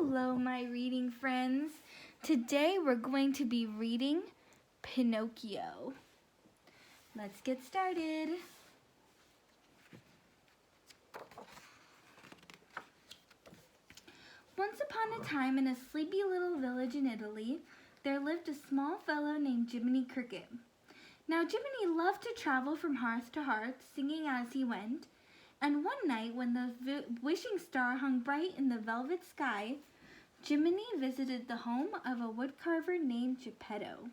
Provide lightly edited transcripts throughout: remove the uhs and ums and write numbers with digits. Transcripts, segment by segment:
Hello, my reading friends. Today we're going to be reading Pinocchio. Let's get started. Once upon a time, in a sleepy little village in Italy, there lived a small fellow named Jiminy Cricket. Now, Jiminy loved to travel from hearth to hearth, singing as he went. And one night, when the wishing star hung bright in the velvet sky, Jiminy visited the home of a woodcarver named Geppetto.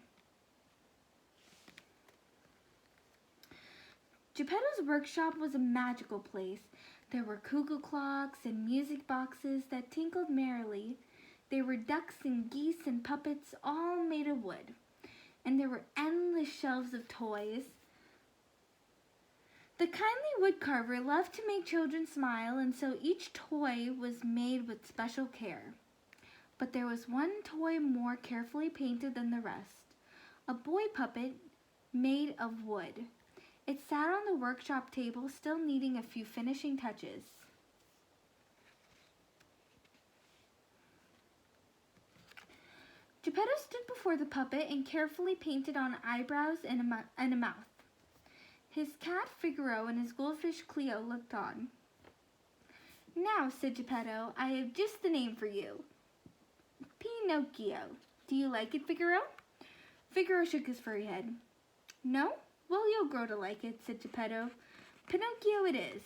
Geppetto's workshop was a magical place. There were cuckoo clocks and music boxes that tinkled merrily. There were ducks and geese and puppets, all made of wood. And there were endless shelves of toys. The kindly woodcarver loved to make children smile, and so each toy was made with special care. But there was one toy more carefully painted than the rest, a boy puppet made of wood. It sat on the workshop table, still needing a few finishing touches. Geppetto stood before the puppet and carefully painted on eyebrows and a mouth. His cat Figaro and his goldfish Cleo looked on. "Now," said Geppetto, "I have just the name for you. Pinocchio. Do you like it, Figaro?" Figaro shook his furry head. "No? Well, you'll grow to like it," said Geppetto. "Pinocchio it is."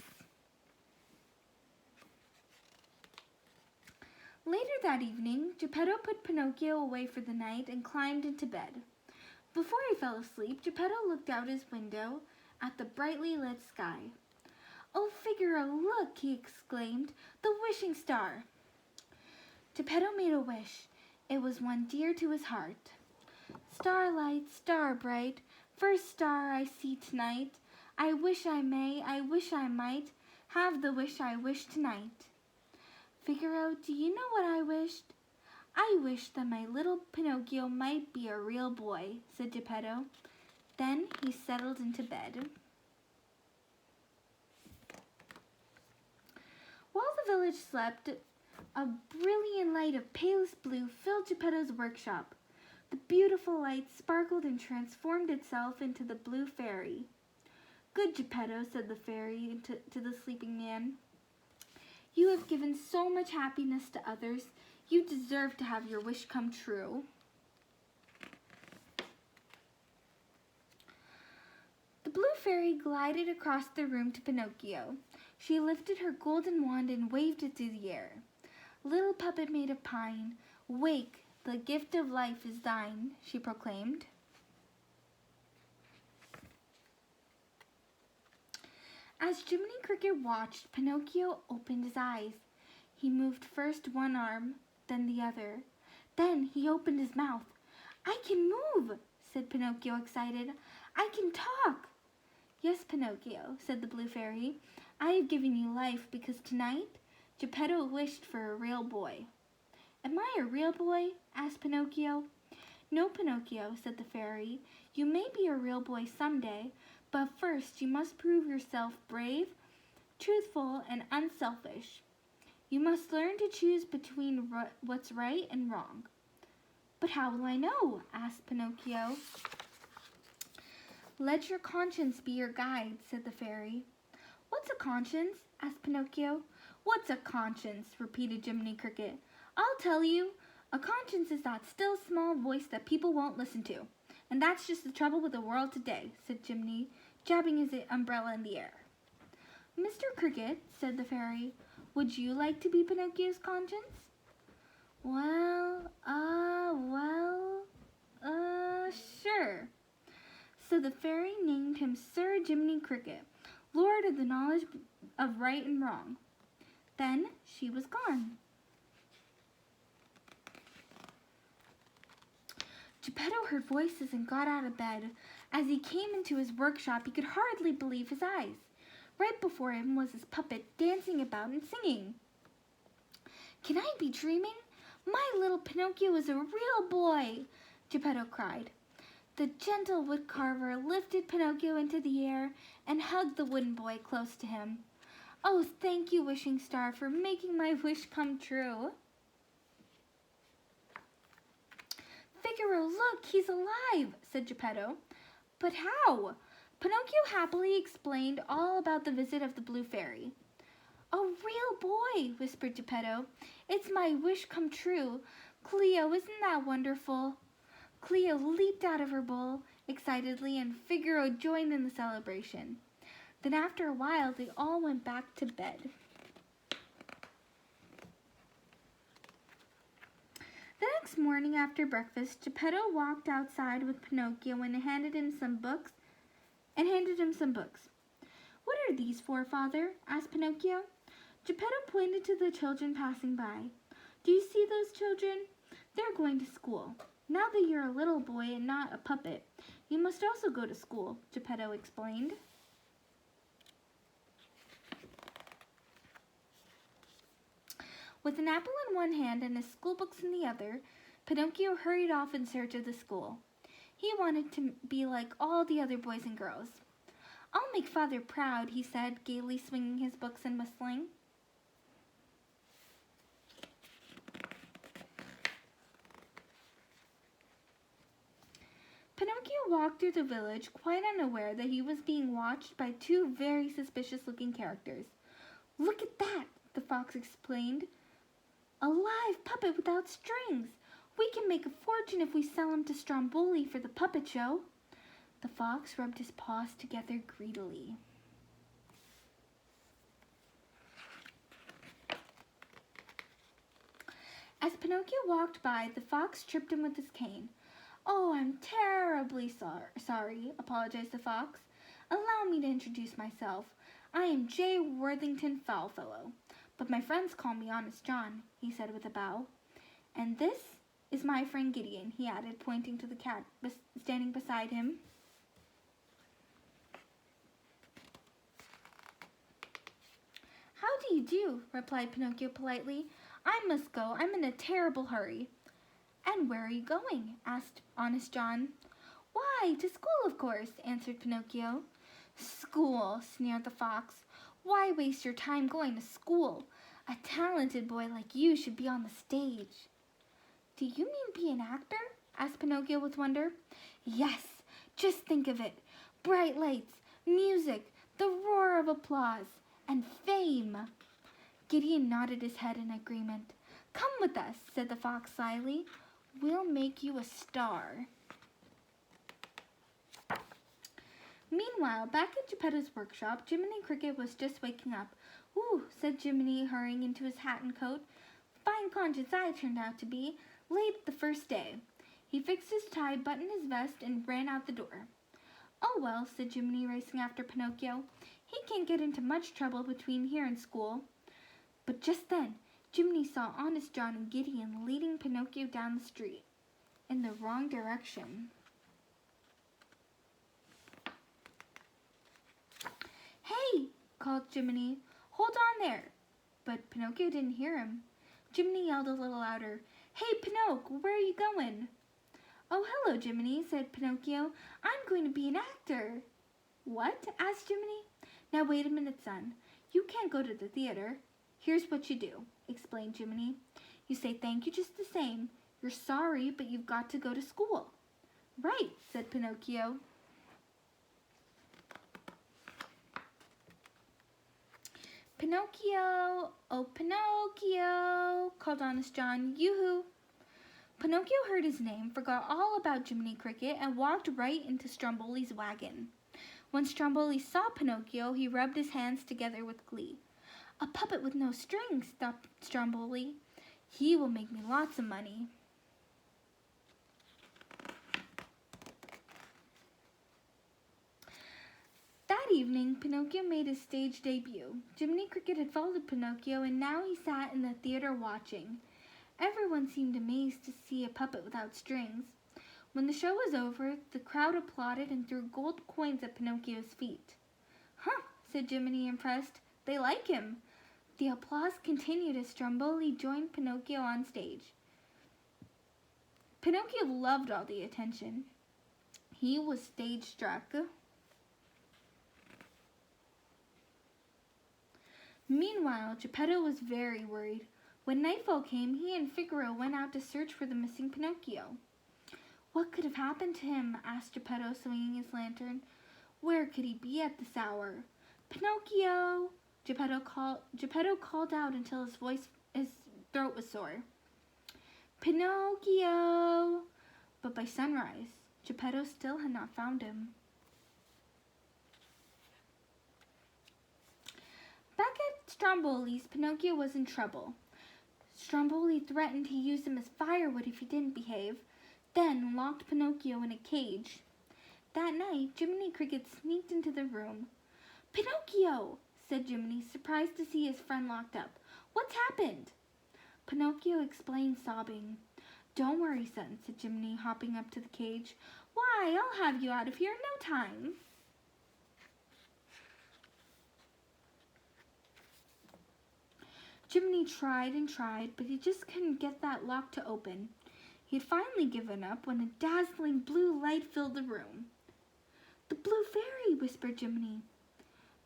Later that evening, Geppetto put Pinocchio away for the night and climbed into bed. Before he fell asleep, Geppetto looked out his window at the brightly lit sky. "Oh, Figaro, look!" he exclaimed. "The wishing star!" Geppetto made a wish. It was one dear to his heart. "Starlight, star bright, first star I see tonight. I wish I may, I wish I might, have the wish I wish tonight." "Figaro, do you know what I wished?" "I wished that my little Pinocchio might be a real boy," said Geppetto. Then he settled into bed. While the village slept, a brilliant light of palest blue filled Geppetto's workshop. The beautiful light sparkled and transformed itself into the blue fairy. "Good Geppetto," said the fairy to the sleeping man. "You have given so much happiness to others. You deserve to have your wish come true." The blue fairy glided across the room to Pinocchio. She lifted her golden wand and waved it through the air. "Little puppet made of pine, wake, the gift of life is thine," she proclaimed. As Jiminy Cricket watched, Pinocchio opened his eyes. He moved first one arm, then the other. Then he opened his mouth. "I can move," said Pinocchio, excited. "I can talk." "Yes, Pinocchio," said the blue fairy. "I have given you life because tonight Geppetto wished for a real boy." "Am I a real boy?" asked Pinocchio. "No, Pinocchio," said the fairy. "You may be a real boy someday, but first you must prove yourself brave, truthful, and unselfish. You must learn to choose between what's right and wrong." "But how will I know?" asked Pinocchio. "Let your conscience be your guide," said the fairy. "What's a conscience?" asked Pinocchio. "What's a conscience?" repeated Jiminy Cricket. "I'll tell you. A conscience is that still small voice that people won't listen to. And that's just the trouble with the world today," said Jiminy, jabbing his umbrella in the air. "Mr. Cricket," said the fairy, "would you like to be Pinocchio's conscience?" Sure." So the fairy named him Sir Jiminy Cricket, Lord of the knowledge of right and wrong. Then she was gone. Geppetto heard voices and got out of bed. As he came into his workshop, he could hardly believe his eyes. Right before him was his puppet dancing about and singing. "Can I be dreaming? My little Pinocchio is a real boy!" Geppetto cried. The gentle woodcarver lifted Pinocchio into the air and hugged the wooden boy close to him. "Oh, thank you, wishing star, for making my wish come true." Figaro, look, he's alive, said Geppetto. But how? Pinocchio happily explained all about the visit of the Blue Fairy. A real boy, whispered Geppetto. It's my wish come true. Cleo, isn't that wonderful? Cleo leaped out of her bowl excitedly, and Figaro joined in the celebration. Then after a while, they all went back to bed. The next morning after breakfast, Geppetto walked outside with Pinocchio and handed him some books. What are these for, father? Asked Pinocchio. Geppetto pointed to the children passing by. Do you see those children? They're going to school. Now that you're a little boy and not a puppet, you must also go to school, Geppetto explained. With an apple in one hand and his school books in the other, Pinocchio hurried off in search of the school. He wanted to be like all the other boys and girls. I'll make father proud, he said, gaily swinging his books and whistling. Pinocchio walked through the village, quite unaware that he was being watched by two very suspicious-looking characters. Look at that, the fox explained. A live puppet without strings. We can make a fortune if we sell him to Stromboli for the puppet show. The fox rubbed his paws together greedily. As Pinocchio walked by, the fox tripped him with his cane. Oh, I'm terribly sorry, apologized the fox. Allow me to introduce myself. I am J. Worthington Foulfellow, but my friends call me Honest John, he said with a bow. And this is my friend Gideon, he added, pointing to the cat standing beside him. How do you do? Replied Pinocchio politely. I must go. I'm in a terrible hurry. And where are you going? Asked Honest John. Why, to school, of course, answered Pinocchio. School, sneered the fox. Why waste your time going to school? A talented boy like you should be on the stage. Do you mean be an actor? Asked Pinocchio with wonder. Yes, just think of it. Bright lights, music, the roar of applause, and fame. Gideon nodded his head in agreement. Come with us, said the fox slyly. We'll make you a star. Meanwhile, back at Geppetto's workshop, Jiminy Cricket was just waking up. Ooh, said Jiminy, hurrying into his hat and coat. Fine conscience I turned out to be, late the first day. He fixed his tie, buttoned his vest, and ran out the door. Oh well, said Jiminy, racing after Pinocchio. He can't get into much trouble between here and school. But just then, Jiminy saw Honest John and Gideon leading Pinocchio down the street, in the wrong direction. Hey, called Jiminy, hold on there. But Pinocchio didn't hear him. Jiminy yelled a little louder, Hey, Pinocchio, where are you going? Oh, hello, Jiminy, said Pinocchio. I'm going to be an actor. What? Asked Jiminy. Now wait a minute, son. You can't go to the theater. Here's what you do, explained Jiminy. You say thank you just the same. You're sorry, but you've got to go to school. Right, said Pinocchio. Pinocchio, oh Pinocchio, called Honest John. Yoo-hoo. Pinocchio heard his name, forgot all about Jiminy Cricket, and walked right into Stromboli's wagon. When Stromboli saw Pinocchio, he rubbed his hands together with glee. A puppet with no strings, thought Stromboli. He will make me lots of money. That evening, Pinocchio made his stage debut. Jiminy Cricket had followed Pinocchio, and now he sat in the theater watching. Everyone seemed amazed to see a puppet without strings. When the show was over, the crowd applauded and threw gold coins at Pinocchio's feet. Huh, said Jiminy, impressed. They like him. The applause continued as Stromboli joined Pinocchio on stage. Pinocchio loved all the attention. He was stage-struck. Meanwhile, Geppetto was very worried. When nightfall came, he and Figaro went out to search for the missing Pinocchio. What could have happened to him? Asked Geppetto, swinging his lantern. Where could he be at this hour? Pinocchio! Geppetto called out until his throat was sore. Pinocchio! But by sunrise, Geppetto still had not found him. Back at Stromboli's, Pinocchio was in trouble. Stromboli threatened to use him as firewood if he didn't behave, then locked Pinocchio in a cage. That night, Jiminy Cricket sneaked into the room. Pinocchio, said Jiminy, surprised to see his friend locked up. What's happened? Pinocchio explained, sobbing. Don't worry, son, said Jiminy, hopping up to the cage. Why, I'll have you out of here in no time. Jiminy tried and tried, but he just couldn't get that lock to open. He had finally given up when a dazzling blue light filled the room. The Blue Fairy, whispered Jiminy.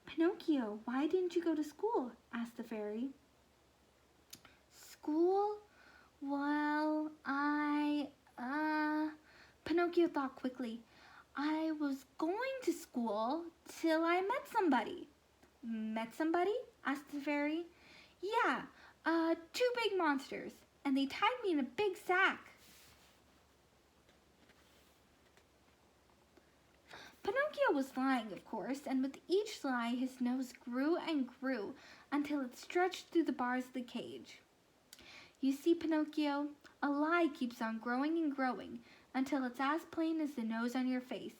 Pinocchio, why didn't you go to school? Asked the fairy. School? Well, Pinocchio thought quickly. I was going to school till I met somebody. Met somebody? Asked the fairy. Yeah, two big monsters, and they tied me in a big sack. Pinocchio was lying, of course, and with each lie his nose grew and grew until it stretched through the bars of the cage. You see, Pinocchio, a lie keeps on growing and growing until it's as plain as the nose on your face,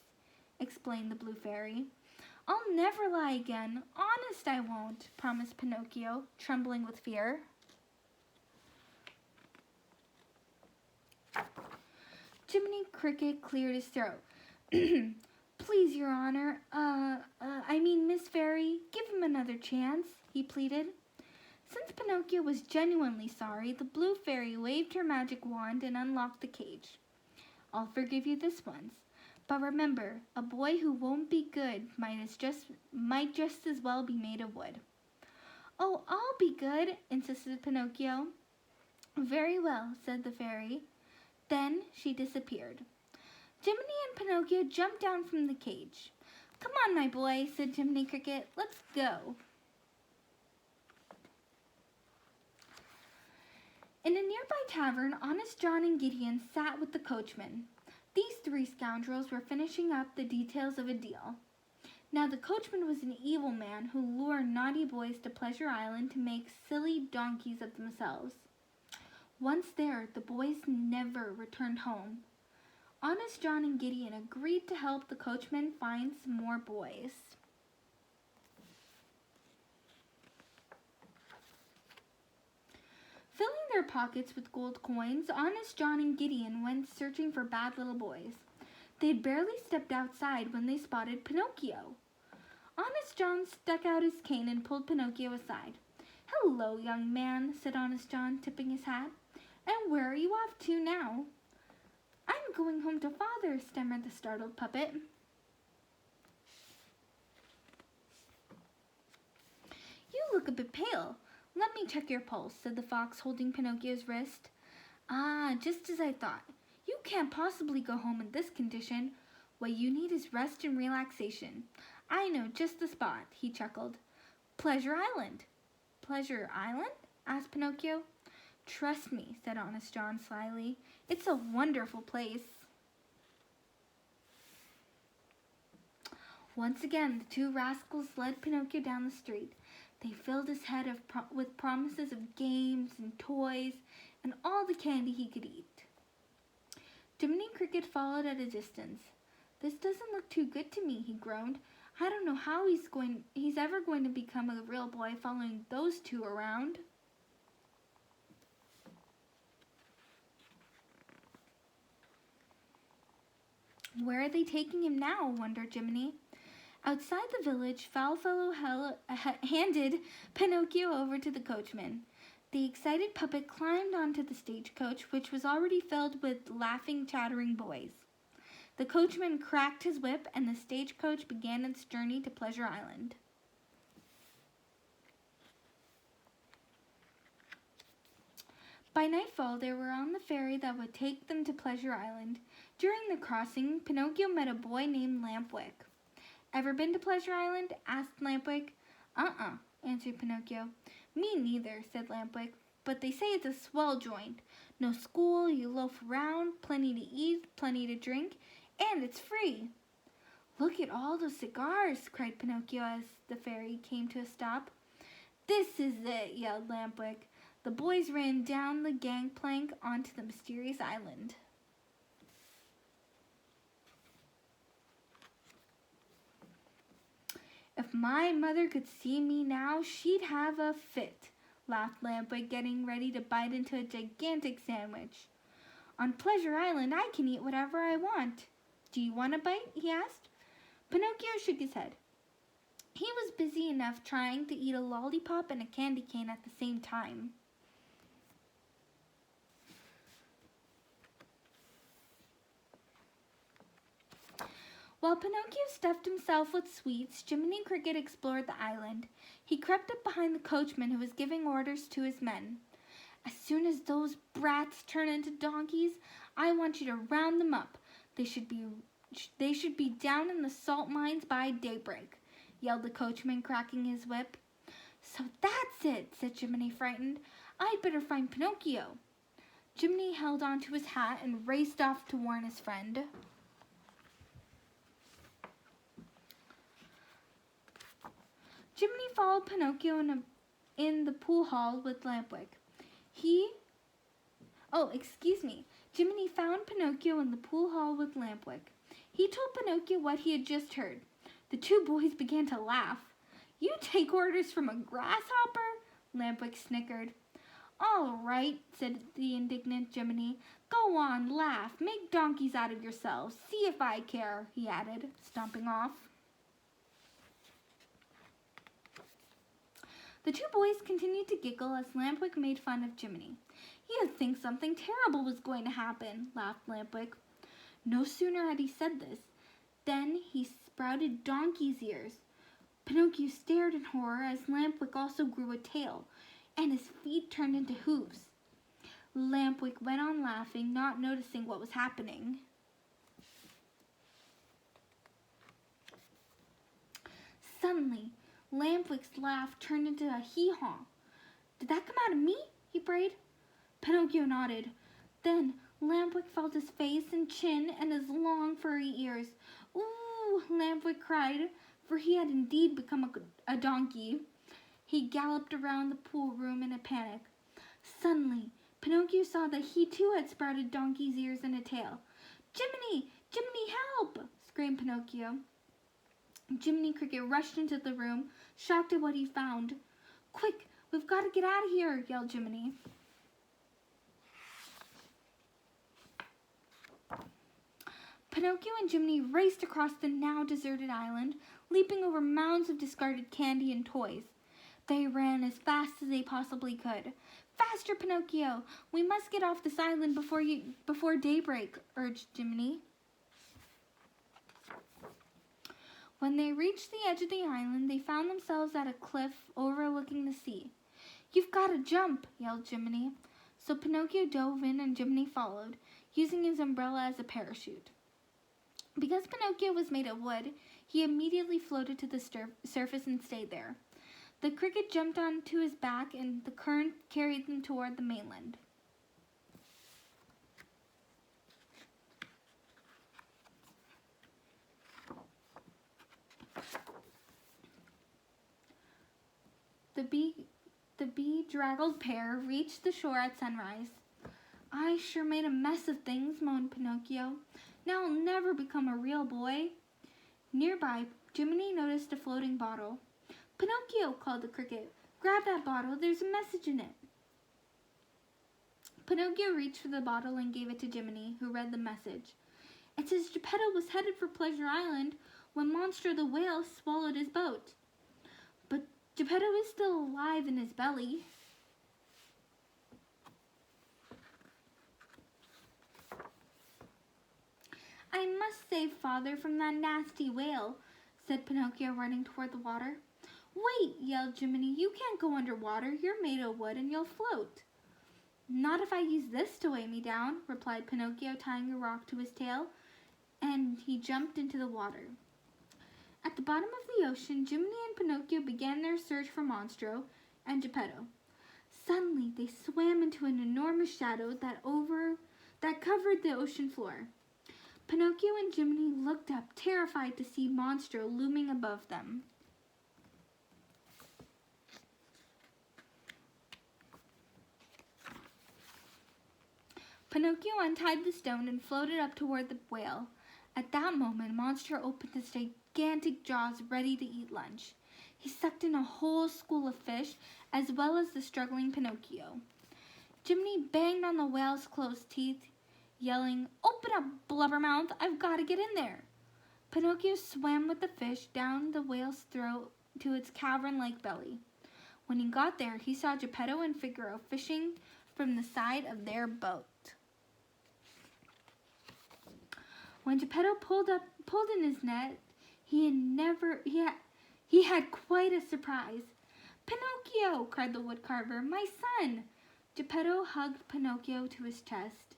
explained the Blue Fairy. I'll never lie again. Honest, I won't, promised Pinocchio, trembling with fear. Jiminy Cricket cleared his throat. Please, Your Honor, Miss Fairy, give him another chance, he pleaded. Since Pinocchio was genuinely sorry, the Blue Fairy waved her magic wand and unlocked the cage. I'll forgive you this once. But remember, a boy who won't be good might just as well be made of wood. Oh, I'll be good, insisted Pinocchio. Very well, said the fairy. Then she disappeared. Jiminy and Pinocchio jumped down from the cage. Come on, my boy, said Jiminy Cricket. Let's go. In a nearby tavern, Honest John and Gideon sat with the coachman. These three scoundrels were finishing up the details of a deal. Now the coachman was an evil man who lured naughty boys to Pleasure Island to make silly donkeys of themselves. Once there, the boys never returned home. Honest John and Gideon agreed to help the coachman find some more boys. Filling their pockets with gold coins, Honest John and Gideon went searching for bad little boys. They had barely stepped outside when they spotted Pinocchio. Honest John stuck out his cane and pulled Pinocchio aside. Hello, young man, said Honest John, tipping his hat. And where are you off to now? I'm going home to father, stammered the startled puppet. You look a bit pale. Let me check your pulse, said the fox, holding Pinocchio's wrist. Ah, just as I thought. You can't possibly go home in this condition. What you need is rest and relaxation. I know just the spot, he chuckled. Pleasure Island. Pleasure Island? Asked Pinocchio. Trust me, said Honest John slyly. It's a wonderful place. Once again, the two rascals led Pinocchio down the street. They filled his head with promises of games and toys and all the candy he could eat. Jiminy Cricket followed at a distance. This doesn't look too good to me, he groaned. I don't know how he's ever going to become a real boy following those two around. Where are they taking him now, wondered Jiminy. Outside the village, Foulfellow handed Pinocchio over to the coachman. The excited puppet climbed onto the stagecoach, which was already filled with laughing, chattering boys. The coachman cracked his whip, and the stagecoach began its journey to Pleasure Island. By nightfall, they were on the ferry that would take them to Pleasure Island. During the crossing, Pinocchio met a boy named Lampwick. "Ever been to Pleasure Island?" asked Lampwick. "Uh-uh," answered Pinocchio. "Me neither," said Lampwick, "but they say it's a swell joint. No school, you loaf around, plenty to eat, plenty to drink, and it's free." "Look at all those cigars," cried Pinocchio as the ferry came to a stop. "This is it," yelled Lampwick. The boys ran down the gangplank onto the mysterious island. "If my mother could see me now, she'd have a fit," laughed Lampwick, getting ready to bite into a gigantic sandwich. "On Pleasure Island, I can eat whatever I want. Do you want a bite?" he asked. Pinocchio shook his head. He was busy enough trying to eat a lollipop and a candy cane at the same time. While Pinocchio stuffed himself with sweets, Jiminy Cricket explored the island. He crept up behind the coachman who was giving orders to his men. "As soon as those brats turn into donkeys, I want you to round them up. They should be down in the salt mines by daybreak," yelled the coachman, cracking his whip. "So that's it," said Jiminy, frightened. "I'd better find Pinocchio." Jiminy held on to his hat and raced off to warn his friend. Jiminy followed Pinocchio in the pool hall with Lampwick. Jiminy found Pinocchio in the pool hall with Lampwick. He told Pinocchio what he had just heard. The two boys began to laugh. "You take orders from a grasshopper?" Lampwick snickered. "All right," said the indignant Jiminy. "Go on, laugh. Make donkeys out of yourselves. See if I care," he added, stomping off. The two boys continued to giggle as Lampwick made fun of Jiminy. "You'd think something terrible was going to happen," laughed Lampwick. No sooner had he said this than he sprouted donkey's ears. Pinocchio stared in horror as Lampwick also grew a tail, and his feet turned into hooves. Lampwick went on laughing, not noticing what was happening. Suddenly, Lampwick's laugh turned into a hee-haw. "Did that come out of me?" he prayed. Pinocchio nodded. Then Lampwick felt his face and chin and his long furry ears. "Ooh!" Lampwick cried, for he had indeed become a donkey. He galloped around the pool room in a panic. Suddenly, Pinocchio saw that he too had sprouted donkey's ears and a tail. "Jiminy! Jiminy, help!" screamed Pinocchio. Jiminy Cricket rushed into the room, shocked at what he found. "Quick, we've got to get out of here!" yelled Jiminy. Pinocchio and Jiminy raced across the now deserted island, leaping over mounds of discarded candy and toys. They ran as fast as they possibly could. "Faster, Pinocchio! We must get off this island before daybreak," urged Jiminy. When they reached the edge of the island, they found themselves at a cliff overlooking the sea. "You've got to jump!" yelled Jiminy. So Pinocchio dove in and Jiminy followed, using his umbrella as a parachute. Because Pinocchio was made of wood, he immediately floated to the surface and stayed there. The cricket jumped onto his back and the current carried them toward the mainland. The bedraggled pair reached the shore at sunrise. "I sure made a mess of things," moaned Pinocchio. "Now I'll never become a real boy." Nearby, Jiminy noticed a floating bottle. "Pinocchio," called the cricket, "grab that bottle. There's a message in it." Pinocchio reached for the bottle and gave it to Jiminy, who read the message. It says Geppetto was headed for Pleasure Island when Monster the Whale swallowed his boat. But Geppetto is still alive in his belly. "I must save Father from that nasty whale," said Pinocchio, running toward the water. "Wait!" yelled Jiminy. "You can't go underwater. You're made of wood and you'll float." Not if I use this to weigh me down, replied Pinocchio, tying a rock to his tail, and he jumped into the water. At the bottom of the ocean, Jiminy and Pinocchio began their search for Monstro and Geppetto. Suddenly, they swam into an enormous shadow that covered the ocean floor. Pinocchio and Jiminy looked up, terrified to see Monstro looming above them. Pinocchio untied the stone and floated up toward the whale. At that moment, Monstro opened his gigantic jaws, ready to eat lunch. He sucked in a whole school of fish, as well as the struggling Pinocchio. Jiminy banged on the whale's closed teeth, yelling, "Open up, blubbermouth! I've got to get in there!" Pinocchio swam with the fish down the whale's throat to its cavern-like belly. When he got there, he saw Geppetto and Figaro fishing from the side of their boat. When Geppetto pulled in his net, he had quite a surprise. "Pinocchio!" cried the woodcarver. "My son!" Geppetto hugged Pinocchio to his chest.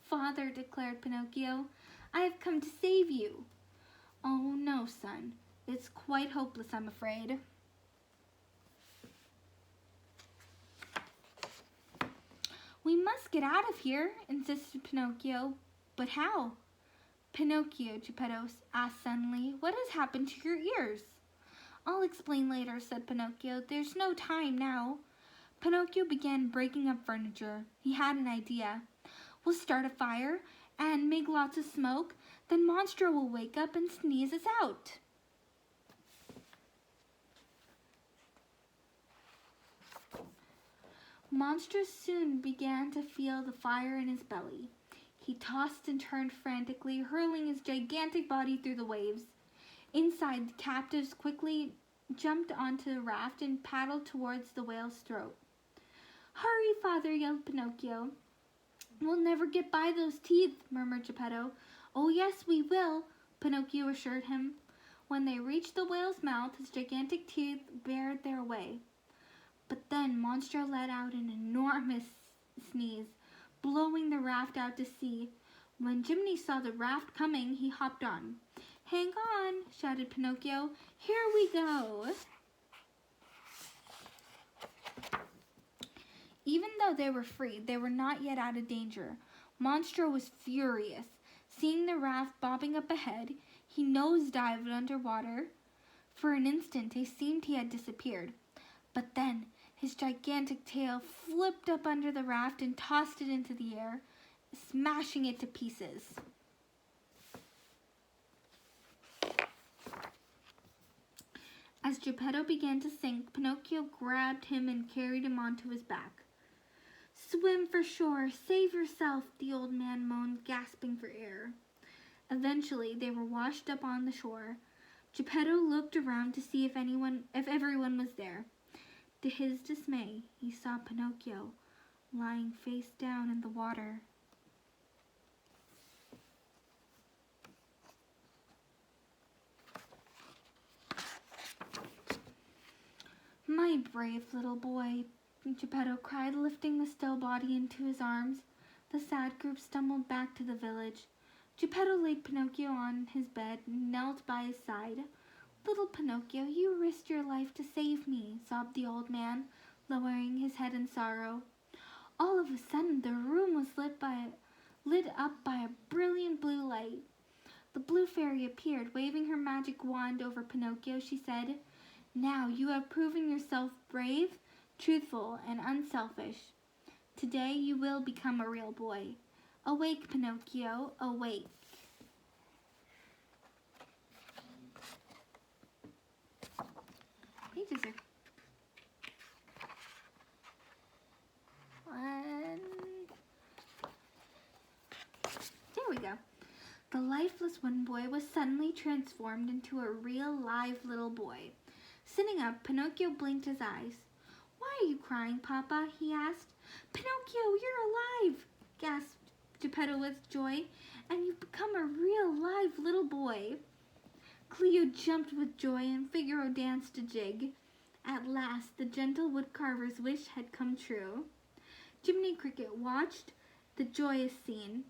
"Father," declared Pinocchio, "I have come to save you." "Oh no, son. It's quite hopeless, I'm afraid." "We must get out of here," insisted Pinocchio. "But how?" "Pinocchio," Geppetto asked suddenly, "what has happened to your ears?" "I'll explain later," said Pinocchio. "There's no time now." Pinocchio began breaking up furniture. He had an idea. "We'll start a fire and make lots of smoke. Then Monstro will wake up and sneeze us out." Monstro soon began to feel the fire in his belly. He tossed and turned frantically, hurling his gigantic body through the waves. Inside, the captives quickly jumped onto the raft and paddled towards the whale's throat. "Hurry, father!" yelled Pinocchio. "We'll never get by those teeth," murmured Geppetto. "Oh yes, we will," Pinocchio assured him. When they reached the whale's mouth, his gigantic teeth barred their way. But then Monstro let out an enormous sneeze, blowing the raft out to sea. When Jiminy saw the raft coming, he hopped on. "Hang on!" shouted Pinocchio. "Here we go!" Even though they were free, they were not yet out of danger. Monstro was furious. Seeing the raft bobbing up ahead, he nose-dived underwater. For an instant, it seemed he had disappeared. But then, his gigantic tail flipped up under the raft and tossed it into the air, smashing it to pieces. As Geppetto began to sink, Pinocchio grabbed him and carried him onto his back. "Swim for shore! Save yourself!" the old man moaned, gasping for air. Eventually, they were washed up on the shore. Geppetto looked around to see if everyone was there. To his dismay, he saw Pinocchio lying face down in the water. "My brave little boy," Geppetto cried, lifting the still body into his arms. The sad group stumbled back to the village. Geppetto laid Pinocchio on his bed and knelt by his side. "Little Pinocchio, you risked your life to save me," sobbed the old man, lowering his head in sorrow. All of a sudden, the room was lit up by a brilliant blue light. The blue fairy appeared, waving her magic wand over Pinocchio. She said, "Now you have proven yourself brave, truthful, and unselfish. Today you will become a real boy. Awake, Pinocchio, awake." Pages are There we go. The lifeless wooden boy was suddenly transformed into a real live little boy. Sitting up, Pinocchio blinked his eyes. "Why are you crying, Papa?" he asked. "Pinocchio, you're alive!" gasped Geppetto with joy. "And you've become a real live little boy." Cleo jumped with joy and Figaro danced a jig. At last, the gentle woodcarver's wish had come true. Jiminy Cricket watched the joyous scene.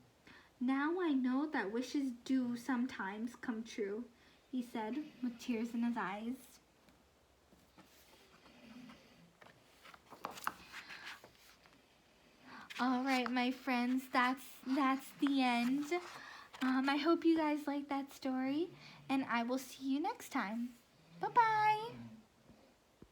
"Now I know that wishes do sometimes come true," he said with tears in his eyes. All right, my friends, that's the end. I hope you guys like that story, and I will see you next time. Bye-bye.